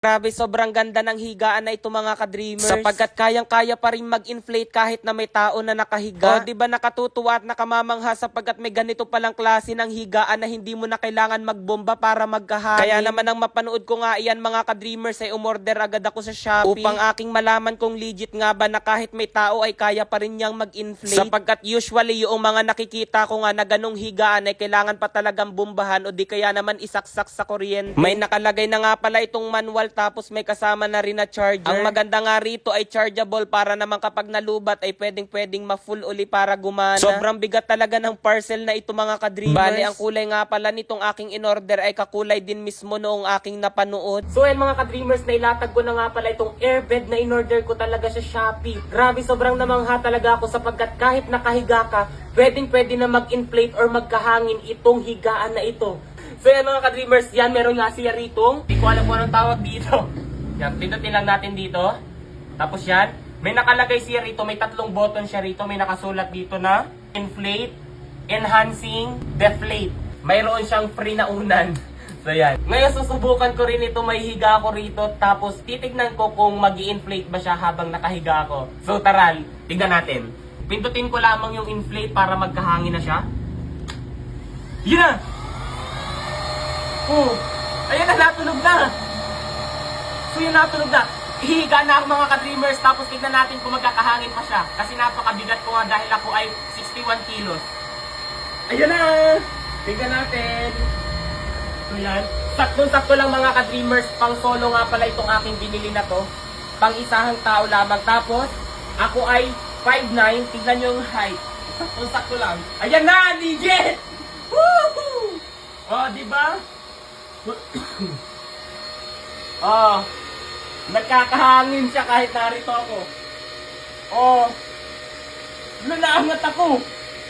Grabe, sobrang ganda ng higaan na ito mga ka-dreamers. Sapagkat kayang-kaya pa rin mag-inflate kahit na may tao na nakahiga. O, di ba nakatutuwa at nakamamangha sapagkat may ganito palang klase ng higaan na hindi mo na kailangan magbomba para magkahangin. Kaya naman ang mapanood ko nga iyan mga ka-dreamers ay umorder agad ako sa Shopee upang aking malaman kung legit nga ba na kahit may tao ay kaya pa rin niyang mag-inflate. Sapagkat usually yung mga nakikita ko nga na ganong higaan ay kailangan pa talagang bombahan o di kaya naman isaksak sa kuryente. May nakalagay na nga pala itong manual tapos may kasama na rin na charger. Ang maganda nga rito ay chargeable para naman kapag nalubat ay pwedeng ma-full uli para gumana. Sobrang bigat talaga ng parcel na ito mga ka-dreamers. Bali, ang kulay nga pala nitong aking in-order ay kakulay din mismo noong aking napanood. So yan mga ka-dreamers, nailatag ko na nga pala itong airbed na in-order ko talaga sa Shopee. Grabe, sobrang namangha talaga ako sapagkat kahit nakahiga ka, pwede na mag-inflate or magkahangin itong higaan na ito. So yan mga ka-dreamers, yan meron nga siya rito. Hindi ko alam kung anong tawag dito. Yan, pindutin lang natin dito. Tapos yan, may nakalagay siya rito, may tatlong button siya rito. May nakasulat dito na inflate, enhancing, deflate. Mayroon siyang free na unan. So yan. Ngayon susubukan ko rin ito, may higa ako rito. Tapos titignan ko kung mag-i-inflate ba siya habang nakahiga ako. So tara, tignan natin. Pindutin ko lamang yung inflate para magkahangin na siya. Yun na! Oh, ayan na, natunog na. So yun, natunog na. Ihiga na ako mga ka-dreamers, tapos tignan natin kung magkakahangin pa siya. Kasi napakabigat ko nga dahil ako ay 61 kilos. Ayan na! Tignan natin. So yan. Saktong-sakto lang mga ka-dreamers, pang solo nga pala itong aking binili na to. Pang isahang tao lamang. Tapos, ako ay 5'9". Tignan nyo yung height. Saktong-sakto lang. Ayan na! Legit! Woohoo! Oh, diba? Oh, nagkakahangin siya kahit narito ako. Oh, naangat ako.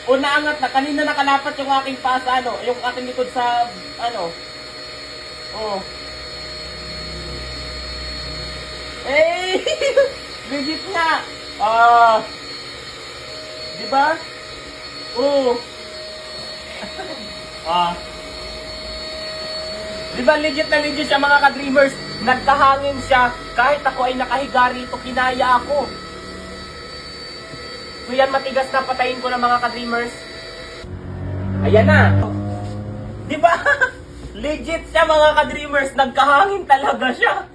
O naangat na, kanina nakalapat yung aking paa sa yung aking likod sa Oh. Eh, legit nga. Ah, diba? Oh. Ah. Diba legit na legit siya mga ka-dreamers? Nagkahangin siya. Kahit ako ay nakahiga rito, kinaya ako. So yan, matigas na, patayin ko na mga ka-dreamers. Ayan na. Diba? Legit siya mga ka-dreamers. Nagkahangin talaga siya.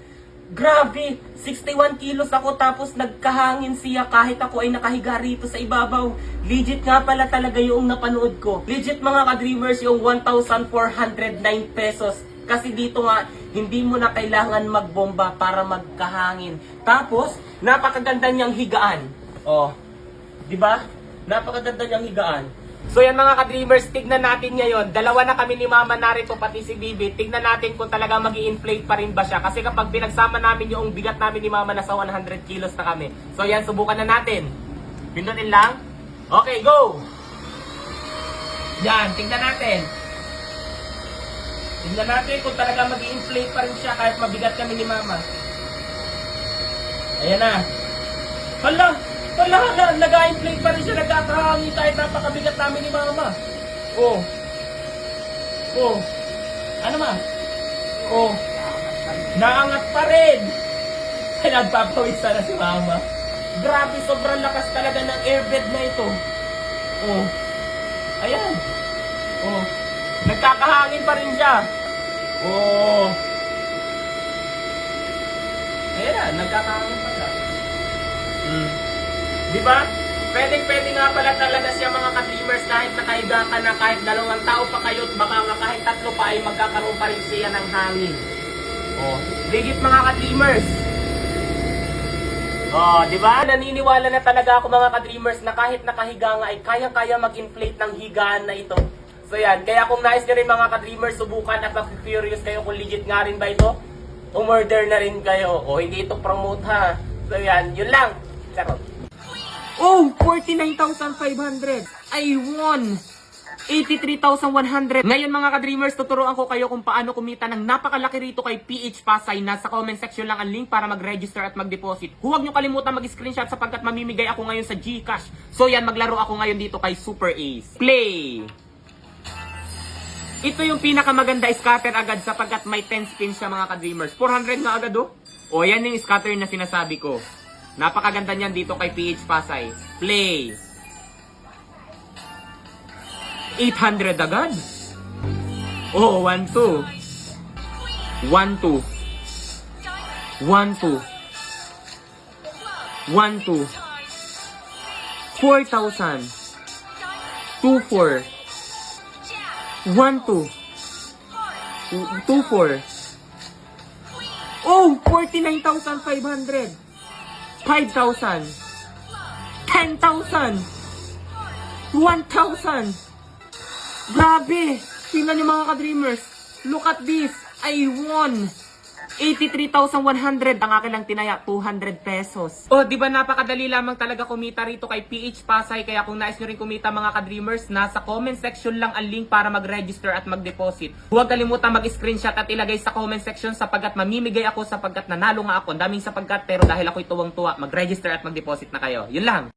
Grabe. 61 kilos ako tapos nagkahangin siya kahit ako ay nakahiga rito sa ibabaw. Legit nga pala talaga yung napanood ko. Legit mga ka-dreamers yung 1,409 pesos. Kasi dito nga, hindi mo na kailangan magbomba para magkahangin. Tapos, napakaganda niyang higaan. Oh, di ba? Napakaganda niyang higaan. So yan mga ka-dreamers, tignan natin ngayon. Dalawa na kami ni Mama narito, pati si Bibi. Tignan natin kung talaga mag-i-inflate pa rin ba siya. Kasi kapag pinagsama namin yung bigat namin ni Mama, nasa 100 kilos na kami. So yan, subukan na natin. Pindutin lang. Okay, go! Yan, tignan natin. Tingnan natin kung talaga mag-i-inflate pa rin siya kahit mabigat kami ni Mama. Ayan na. Hala, nag-i-inflate pa rin siya, nagkakahangin kahit napakabigat namin ni Mama. Oh. Oh. Ano ma? Oh. Naangat pa rin. Nagpapawisan na si Mama. Grabe, sobrang lakas talaga ng airbed na ito. Oh. Ayan. Oh. Nagkakahangin pa rin siya. Oh. Ayan na, nagkakahangin pa siya. Diba? Pwede nga pala talaga siya mga ka-dreamers kahit nakahiga ka na, kahit dalawang tao pa kayo, baka nga kahit tatlo pa ay magkakaroon pa rin siya ng hangin. Oh. Legit mga ka-dreamers. Oh, diba? Naniniwala na talaga ako mga ka-dreamers na kahit nakahiga nga ay kaya-kaya mag-inflate ng higaan na ito. So yan, kaya kung nais nyo rin mga ka-dreamers, subukan at curious kayo kung legit nga rin ba ito, umorder na rin kayo. O hindi ito promote ha. So yan, yun lang. Charot. Oh, 49,500. I won 83,100. Ngayon mga ka-dreamers, tuturuan ko kayo kung paano kumita ng napakalaki rito kay PH Pasay. Nasa comment section lang ang link para mag-register at mag-deposit. Huwag nyo kalimutan mag-screenshot sapagkat mamimigay ako ngayon sa GCash. So yan, maglaro ako ngayon dito kay Super Ace. Play! Ito yung pinakamaganda scatter agad sapagkat may 10 spins siya mga ka-dreamers. 400 nga agad oh. O yan yung scatter na sinasabi ko. Napakaganda niyan dito kay PH Pasay. Play. 800 agad. Oh, 1-2. 1-2. 1-2. 1-2. 4,000. 2-4. 1-2. 2-4. Oh! 49,500. 5,000. 10,000. 1,000. Grabe! Tingnan niyo mga ka-dreamers. Look at this. I won. 83,100 ang akin lang tinaya, 200 pesos. Oh, di ba napakadali lamang talaga kumita rito kay PH Pasay. Kaya kung nais nyo rin kumita mga ka-dreamers, nasa comment section lang ang link para mag-register at mag-deposit. Huwag kalimutan mag-screenshot at ilagay sa comment section sapagkat mamimigay ako sapagkat nanalo nga ako. Daming sapagkat pero dahil ako'y tuwang-tuwa, mag-register at mag-deposit na kayo. Yun lang.